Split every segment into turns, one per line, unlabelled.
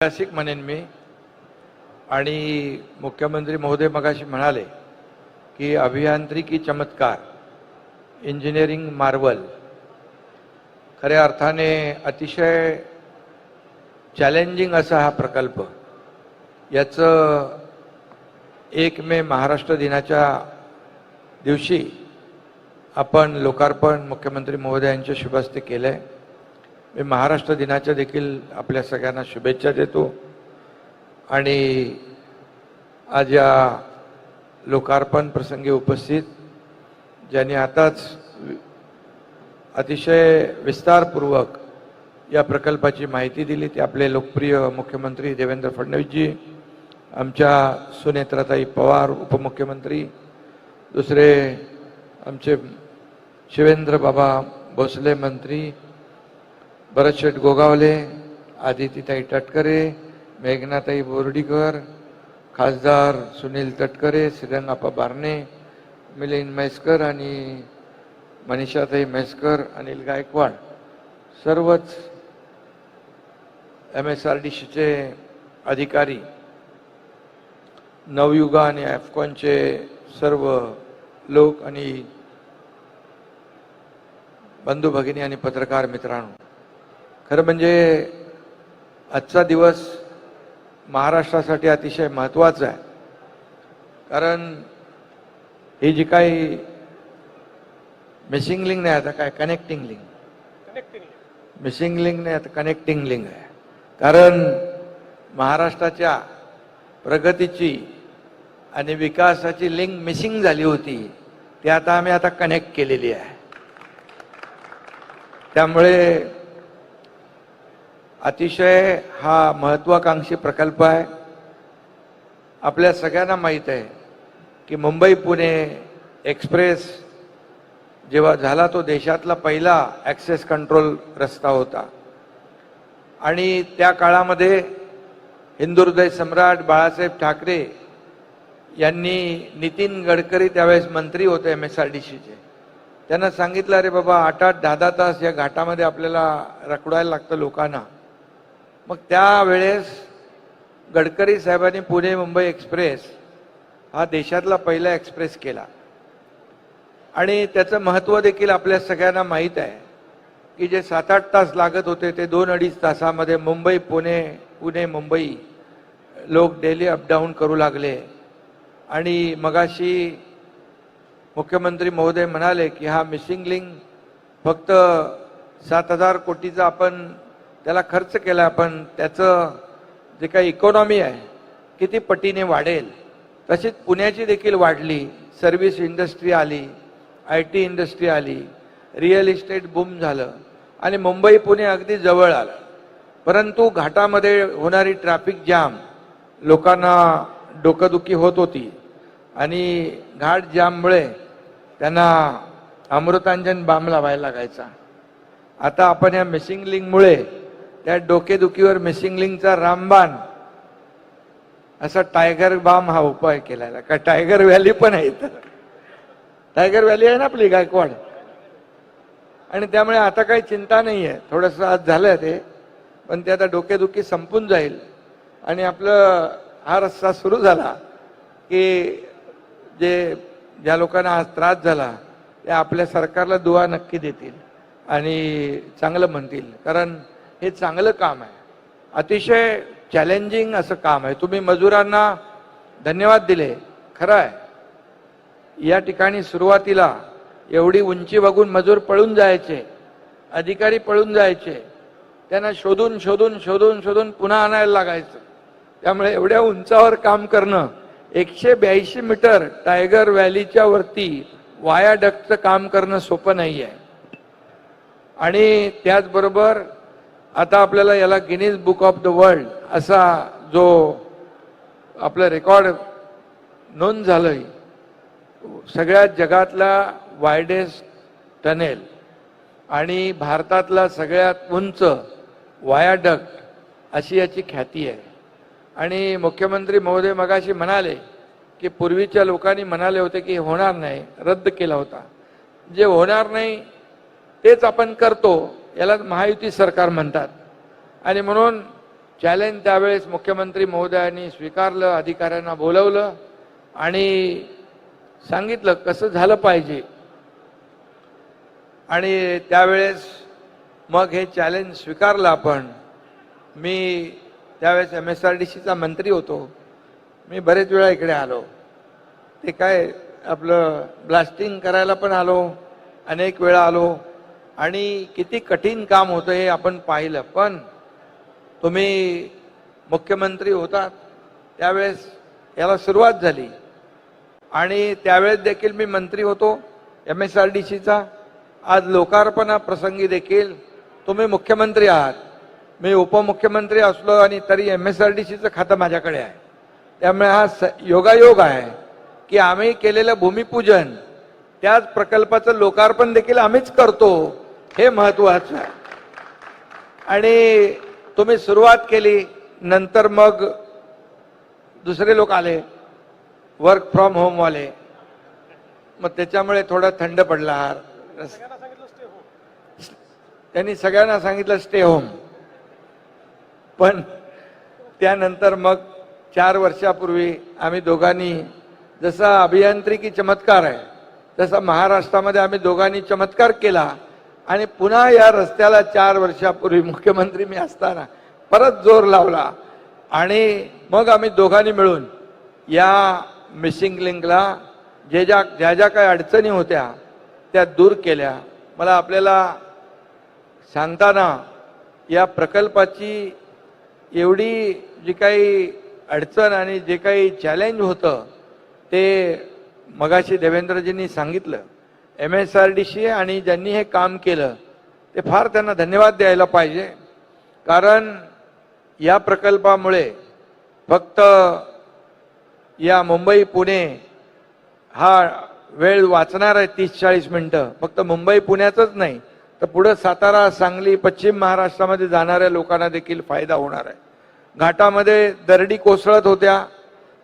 ऐतिहासिक म्हणेन मी। आणि मुख्यमंत्री महोदय मगाशी म्हणाले की अभियांत्रिकी चमत्कार, इंजिनिअरिंग मार्वल, खऱ्या अर्थाने अतिशय चॅलेंजिंग असा हा प्रकल्प। याचं 1 मे महाराष्ट्र दिनाच्या दिवशी आपण लोकार्पण मुख्यमंत्री महोदयांच्या शुभ हस्ते केलंय। मी महाराष्ट्र दिनाच्या देखील आपल्या सगळ्यांना शुभेच्छा देतो। आणि आज या लोकार्पण प्रसंगी उपस्थित ज्यांनी आताच अतिशय विस्तारपूर्वक या प्रकल्पाची माहिती दिली ते आपले लोकप्रिय मुख्यमंत्री देवेंद्र फडणवीसजी, आमच्या सुनेत्राताई पवार उपमुख्यमंत्री, दुसरे आमचे शिवेंद्र बाबा भोसले मंत्री, भरतशेठ गोगावले, आदितीताई तटकरे, मेघनाताई बोर्डीकर, खासदार सुनील तटकरे, श्रीरंगाप्पा बारणे, मिलिंद म्हैसकर आणि मनीषाताई म्हैसकर, अनिल गायकवाड, सर्वच MSRDCचे अधिकारी, नवयुगा आणि AFCONचे सर्व लोक आणि बंधू भगिनी आणि पत्रकार मित्रांनो, खरं म्हणजे आजचा दिवस महाराष्ट्रासाठी अतिशय महत्त्वाचा आहे। कारण ही जी काही मिसिंग लिंक नाही, आता काय कनेक्टिंग लिंक, मिसिंग लिंक नाही आता कनेक्टिंग लिंक आहे। कारण महाराष्ट्राच्या प्रगतीची आणि विकासाची लिंक मिसिंग झाली होती, ती आता आम्ही कनेक्ट केलेली आहे। त्यामुळे अतिशय हा महत्त्वाकांक्षी प्रकल्प आहे। आपल्या सगळ्यांना माहीत आहे की मुंबई पुणे एक्सप्रेस जेव्हा झाला तो देशातला पहिला ॲक्सेस कंट्रोल रस्ता होता। आणि त्या काळामध्ये हिंदुहृदय सम्राट बाळासाहेब ठाकरे यांनी नितीन गडकरी त्यावेळेस मंत्री होते MSRDCचे, त्यांना सांगितलं, अरे बाबा 8-8, 10-10 तास या घाटामध्ये आपल्याला रखडायला लागतं लोकांना। मग त्यावेळेस गडकरी साहेबांनी पुणे मुंबई एक्सप्रेस हा देशातला पहिला एक्सप्रेस केला। आणि त्याचं महत्त्व देखील आपल्या सगळ्यांना माहीत आहे की जे 7-8 तास लागत होते ते 2-2.5 तासामध्ये मुंबई पुणे, पुणे मुंबई लोक डेली अपडाऊन करू लागले। आणि मगाशी मुख्यमंत्री महोदय म्हणाले की हा मिसिंग लिंक फक्त 7,000 कोटीचा आपण त्याला खर्च केला, पण त्याचं जे काही इकॉनॉमी आहे किती पटीने वाढेल। तशीच पुण्याची देखील वाढली, सर्व्हिस इंडस्ट्री आली, IT इंडस्ट्री आली, रिअल इस्टेट बूम झालं आणि मुंबई पुणे अगदी जवळ आलं। परंतु घाटामध्ये होणारी ट्रॅफिक जाम लोकांना डोकंदुखी होत होती आणि घाट जाममुळे त्यांना अमृतांजन बाम लावायला लागायचा। आता आपण या मिसिंग लिंकमुळे त्या डोकेदुखीवर मिसिंग लिंकचा रामबाण असा टायगर बाम हा उपाय केला। का टायगर व्हॅली पण आहे, टायगर व्हॅली आहे ना आपली गायकवाड, आणि त्यामुळे आता काही चिंता नाही आहे। थोडंसं आज झालं ते, पण ते आता डोकेदुखी संपून जाईल आणि आपलं हा रस्ता सुरू झाला की ज्या लोकांना आज त्रास झाला ते आपल्या सरकारला दुआ नक्की देतील आणि चांगलं म्हणतील। कारण हे चांगलं काम आहे, अतिशय चॅलेंजिंग असं काम आहे। तुम्ही मजुरांना धन्यवाद दिले, खरं आहे। या ठिकाणी सुरुवातीला एवढी उंची बघून मजूर पळून जायचे, अधिकारी पळून जायचे, त्यांना शोधून शोधून शोधून शोधून पुन्हा आणायला लागायचं। त्यामुळे एवढ्या उंचावर काम करणं, 182 मीटर टायगर व्हॅलीच्या वरती वायाडक्टचं काम करणं सोपं नाही आहे। आणि त्याचबरोबर आता आपल्याला याला Guinness book of the world असा जो आपलं रेकॉर्ड नोंद झालंय, सगळ्यात जगातला वायडेस्ट टनेल आणि भारतातला सगळ्यात उंच वायाडक्ट अशी याची ख्याती आहे। आणि मुख्यमंत्री महोदय मगाशी म्हणाले की पूर्वीच्या लोकांनी म्हणाले होते की होणार नाही, रद्द केला होता। जे होणार नाही तेच आपण करतो, याला महायुती सरकार म्हणतात। आणि म्हणून चॅलेंज त्यावेळेस मुख्यमंत्री महोदयांनी स्वीकारलं, अधिकाऱ्यांना बोलवलं आणि सांगितलं कसं झालं पाहिजे. आणि त्यावेळेस मग हे चॅलेंज स्वीकारलं आपण. मी त्यावेळेस MSRDCचा मंत्री होतो. मी बरेच वेळा इकडे आलो. ते काय आपलं ब्लास्टिंग करायला पण आलो, अनेक वेळा आलो आणि किती कठीण काम होतं हे आपण पाहिलं. पण तुम्ही मुख्यमंत्री होतात त्यावेळेस याला सुरुवात झाली आणि त्यावेळेस देखील मी मंत्री होतो MSRDCचा. आज लोकार्पणा प्रसंगी देखील तुम्ही मुख्यमंत्री आहात, मी उपमुख्यमंत्री असलो आणि तरी MSRDCचं खातं माझ्याकडे आहे. त्यामुळे हा योगायोग आहे की आम्ही केलेलं भूमिपूजन त्याच प्रकल्पाचं लोकार्पण देखील आम्हीच करतो, हे महत्वाचं आहे. आणि तुम्ही सुरुवात केली, नंतर मग दुसरे लोक आले वर्क फ्रॉम होम वाले, मग त्याच्यामुळे थोडा थंड पडला. त्यांनी सगळ्यांना सांगितलं स्टे होम. पण त्यानंतर मग 4 वर्षापूर्वी आम्ही दोघांनी, जसा अभियांत्रिकी चमत्कार आहे तसा महाराष्ट्रामध्ये आम्ही दोघांनी चमत्कार केला आणि पुन्हा या रस्त्याला 4 वर्षापूर्वी मुख्यमंत्री मी असताना परत जोर लावला आणि मग आम्ही दोघांनी मिळून या मिसिंग लिंकला ज्या ज्या काही अडचणी होत्या त्या दूर केल्या. मला आपल्याला सांगताना या प्रकल्पाची एवढी जी काही अडचण आणि जे काही चॅलेंज होतं ते मगाशी देवेंद्रजींनी सांगितलं. MSRDC आणि ज्यांनी हे काम केलं ते फार त्यांना धन्यवाद द्यायला पाहिजे. कारण या प्रकल्पामुळे फक्त या मुंबई पुणे हा वेळ वाचणार आहे 30-40 मिनिटं. फक्त मुंबई पुण्याचंच नाही तर पुढे सातारा, सांगली, पश्चिम महाराष्ट्रामध्ये जाणाऱ्या लोकांना देखील फायदा होणार आहे. घाटामध्ये दरडी कोसळत होत्या,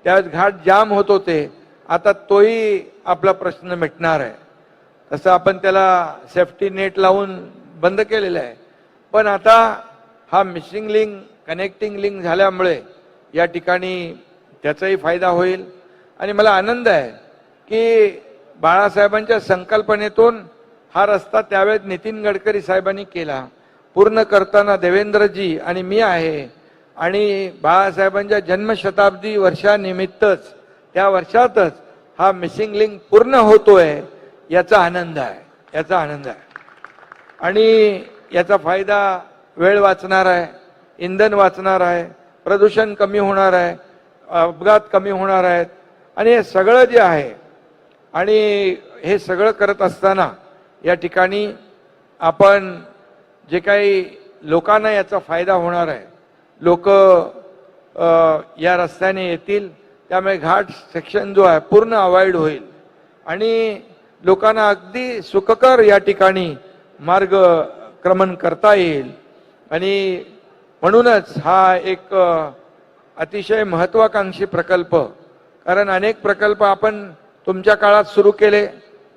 त्यावेळेस घाट जाम होत होते, आता तोही आपला प्रश्न मिटणार आहे. तसं आपण त्याला सेफ्टी नेट लावून बंद केलेलं आहे. पण आता हा मिसिंग लिंक, कनेक्टिंग लिंक झाल्यामुळे या ठिकाणी त्याचाही फायदा होईल. आणि मला आनंद आहे की बाळासाहेबांच्या संकल्पनेतून हा रस्ता त्यावेळेस नितीन गडकरी साहेबांनी केला. पूर्ण करताना देवेंद्रजी आणि मी आहे. आणि बाळासाहेबांच्या जन्मशताब्दी वर्षानिमित्तच, त्या वर्षातच हा मिसिंग लिंक पूर्ण होतोय, याचा आनंद आहे, याचा आनंद आहे. आणि याचा फायदा वेळ वाचणार आहे, इंधन वाचणार आहे, प्रदूषण कमी होणार आहे, अपघात कमी होणार आहेत. आणि हे सगळं जे आहे, आणि हे सगळं करत असताना या ठिकाणी आपण जे काही लोकांना याचा फायदा होणार आहे, लोक या रस्त्याने येतील, त्यामुळे घाट सेक्शन जो आहे पूर्ण अवॉइड होईल आणि लोकांना अगदी सुखकर या ठिकाणी मार्गक्रमण करता येईल. आणि म्हणूनच हा एक अतिशय महत्वाकांक्षी प्रकल्प, कारण अनेक प्रकल्प आपण तुमच्या काळात सुरू केले,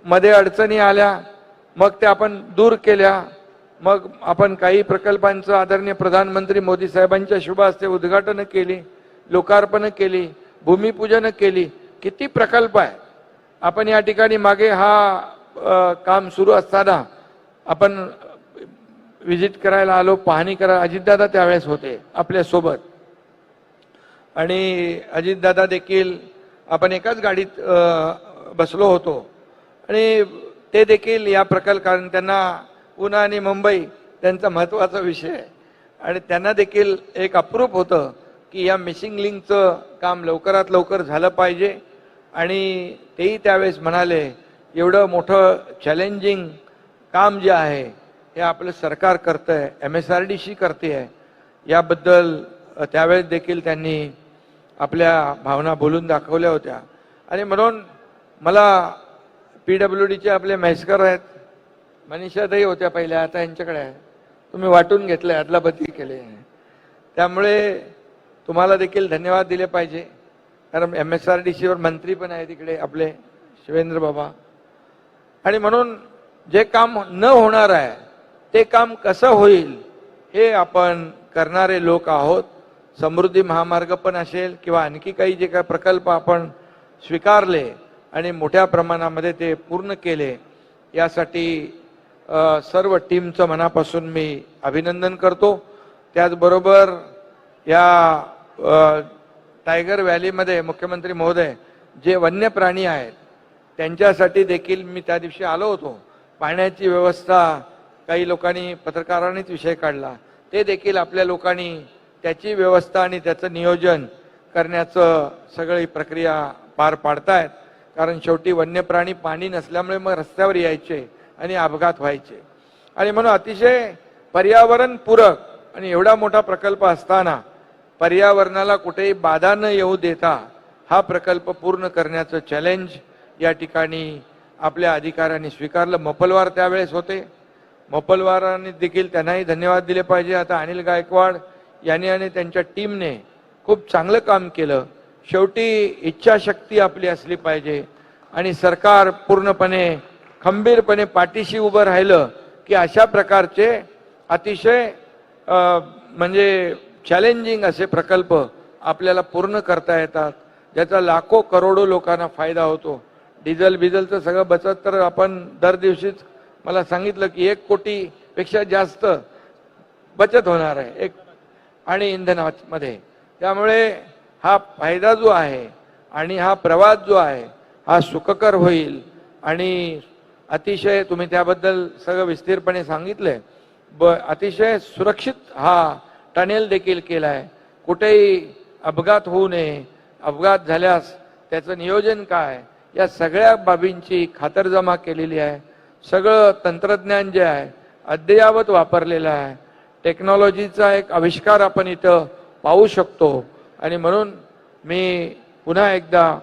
मध्ये अडचणी आल्या, मग ते आपण दूर केल्या. मग आपण काही प्रकल्पांचं आदरणीय प्रधानमंत्री मोदी साहेबांच्या शुभ हस्ते उद्घाटन केली, लोकार्पण केली, भूमिपूजन केली. किती प्रकल्प आहे. आपण या ठिकाणी मागे हा काम सुरू असताना आपण विजिट करायला आलो, पाहणी करायला. अजितदादा त्यावेळेस होते आपल्या सोबत आणि अजितदादा देखील आपण एकाच गाडीत बसलो होतो आणि ते देखील या प्रकल्प, कारण त्यांना पुणे आणि मुंबई त्यांचा महत्त्वाचा विषय आहे आणि त्यांना देखील एक अप्रूप होतं की या मिसिंग लिंकचं काम लवकरात लवकर झालं पाहिजे. आणि तेही त्यावेळेस म्हणाले एवढं मोठं चॅलेंजिंग काम जे आहे हे आपलं सरकार करतंय, MSRDC करते आहे. याबद्दल त्यावेळेस देखील त्यांनी आपल्या भावना बोलून दाखवल्या होत्या. आणि म्हणून मला PWDचे आपले म्हैसकर आहेत, मनीषाताई होत्या पहिल्या, आता यांच्याकडे आहे, तुम्ही वाटून घेतलंय, अदलाबदली केली. त्यामुळे तुम्हाला देखील धन्यवाद दिले पाहिजे, कारण MSRDCवर मंत्री पण आहे तिकडे आपले शिवेंद्र बाबा. आणि म्हणून जे काम न होणार आहे ते काम कसं होईल हे आपण करणारे लोक आहोत. समृद्धी महामार्ग पण असेल किंवा आणखी काही जे काही प्रकल्प आपण स्वीकारले आणि मोठ्या प्रमाणामध्ये ते पूर्ण केले, यासाठी सर्व टीमचं मनापासून मी अभिनंदन करतो. त्याचबरोबर या टायगर व्हॅलीमध्ये मुख्यमंत्री महोदय जे वन्य प्राणी आहेत त्यांच्यासाठी देखील मी त्या दिवशी आलो होतो. पाण्याची व्यवस्था काही लोकांनी पत्रकारांनीच विषय काढला, ते देखील आपल्या लोकांनी त्याची व्यवस्था आणि त्याचं नियोजन करण्याचं सगळी प्रक्रिया पार पाडतायत. कारण शेवटी वन्य प्राणी पाणी नसल्यामुळे मग रस्त्यावर यायचे आणि अपघात व्हायचे. आणि म्हणून अतिशय पर्यावरण पूरक आणि एवढा मोठा प्रकल्प असताना पर्यावरणाला कुठेही बाधा न येऊ देता हा प्रकल्प पूर्ण करण्याचं चॅलेंज या ठिकाणी आपल्या अधिकाऱ्यांनी स्वीकारलं. मोपलवार त्यावेळेस होते, मोपलवारांनी देखील त्यांनाही धन्यवाद दिले पाहिजे. आता अनिल गायकवाड यांनी आणि त्यांच्या टीमने खूप चांगलं काम केलं. शेवटी इच्छाशक्ती आपली असली पाहिजे आणि सरकार पूर्णपणे खंबीरपणे पाठीशी उभं राहिलं की अशा प्रकारचे अतिशय म्हणजे चॅलेंजिंग असे प्रकल्प आपल्याला पूर्ण करता येतात, ज्याचा लाखो करोडो लोकांना फायदा होतो. डिझेल बिझेलचं सगळं बचत तर आपण दर दिवशीच मला सांगितलं की 1 कोटीपेक्षा जास्त बचत होणार आहे आणि इंधनामध्ये. त्यामुळे हा फायदा जो आहे आणि हा प्रवास जो आहे हा सुखकर होईल. आणि अतिशय तुम्ही त्याबद्दल सगळं विस्तारपणे सांगितलंय. अतिशय सुरक्षित हा टनेल देखील केलाय. कुठेही अपघात होऊ नये, अपघात झाल्यास त्याचं नियोजन काय, या सगळ्या बाबींची खातरजमा केलेली आहे. सगळं तंत्रज्ञान जे आहे अद्ययावत वापरलेलं आहे. टेक्नॉलॉजीचा एक आविष्कार आपण इथं पाहू शकतो. आणि म्हणून मी पुन्हा एकदा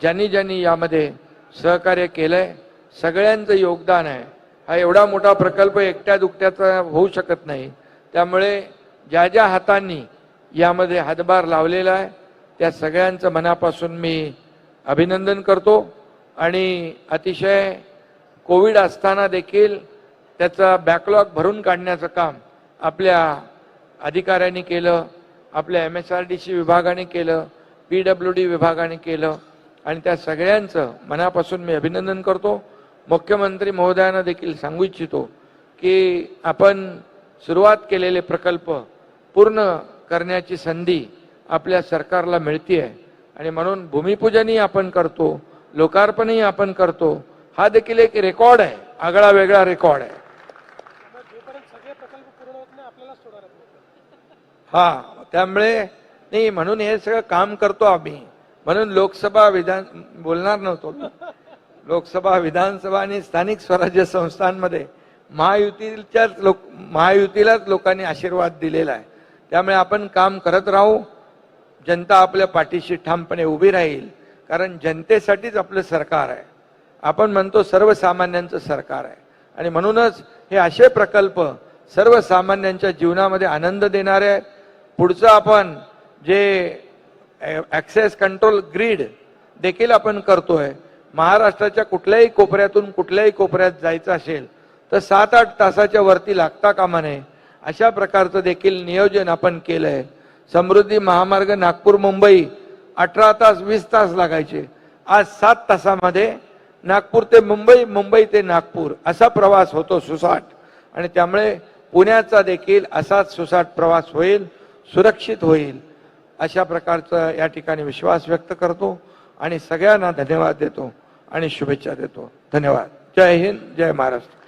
ज्यांनी ज्यांनी यामध्ये सहकार्य केलंय सगळ्यांचं योगदान आहे. हा एवढा मोठा प्रकल्प एकट्या दुकट्याचा होऊ शकत नाही. त्यामुळे ज्या ज्या हातांनी यामध्ये हातभार लावलेला आहे त्या सगळ्यांचं मनापासून मी अभिनंदन करतो. आणि अतिशय कोविड असताना देखील त्याचा बॅकलॉग भरून काढण्याचं काम आपल्या अधिकाऱ्यांनी केलं, आपल्या MSRDC विभागाने केलं, PWD विभागाने केलं आणि त्या सगळ्यांचं मनापासून मी अभिनंदन करतो. मुख्यमंत्री महोदयांना देखील सांगू इच्छितो की आपण सुरुवात केलेले प्रकल्प पूर्ण करण्याची संधी आपल्या सरकारला मिळते आणि म्हणून भूमिपूजनही आपण करतो, लोकार्पणही आपण करतो. हा देखील एक रेकॉर्ड आहे, आगळा वेगळा रेकॉर्ड आहे. हा त्यामुळे नाही म्हणून हे सगळं काम करतो आम्ही. म्हणून लोकसभा विधान बोलणार नव्हतो. लोकसभा विधानसभा आणि स्थानिक स्वराज्य संस्थांमध्ये महायुतीलाच लोकांनी आशीर्वाद दिलेला आहे. त्यामुळे आपण काम करत राहू. जनता आपल्या पाठीशी ठामपणे उभी राहील. कारण जनतेसाठीच आपलं सरकार आहे. आपण म्हणतो सर्वसामान्यांचं सरकार आहे आणि म्हणूनच हे असे प्रकल्प सर्वसामान्यांच्या जीवनामध्ये आनंद देणारे आहेत. पुढचं आपण जे ॲक्सेस कंट्रोल ग्रीड देखील आपण करतोय. महाराष्ट्राच्या कुठल्याही कोपऱ्यातून कुठल्याही कोपऱ्यात जायचं असेल तर 7-8 तासाच्या वरती लागता कामा नये अशा प्रकारचं देखील नियोजन आपण केलंय. समृद्धी महामार्ग नागपूर मुंबई 18 तास 20 तास लागायचे, आज 7 तासामध्ये नागपूर ते मुंबई, मुंबई ते नागपूर असा प्रवास होतो सुसाट. आणि त्यामुळे पुण्याचा देखील असाच सुसाट प्रवास होईल, सुरक्षित होईल अशा प्रकारचा या ठिकाणी विश्वास व्यक्त करतो आणि सगळ्यांना धन्यवाद देतो आणि शुभेच्छा देतो. धन्यवाद. जय हिंद, जय महाराष्ट्र.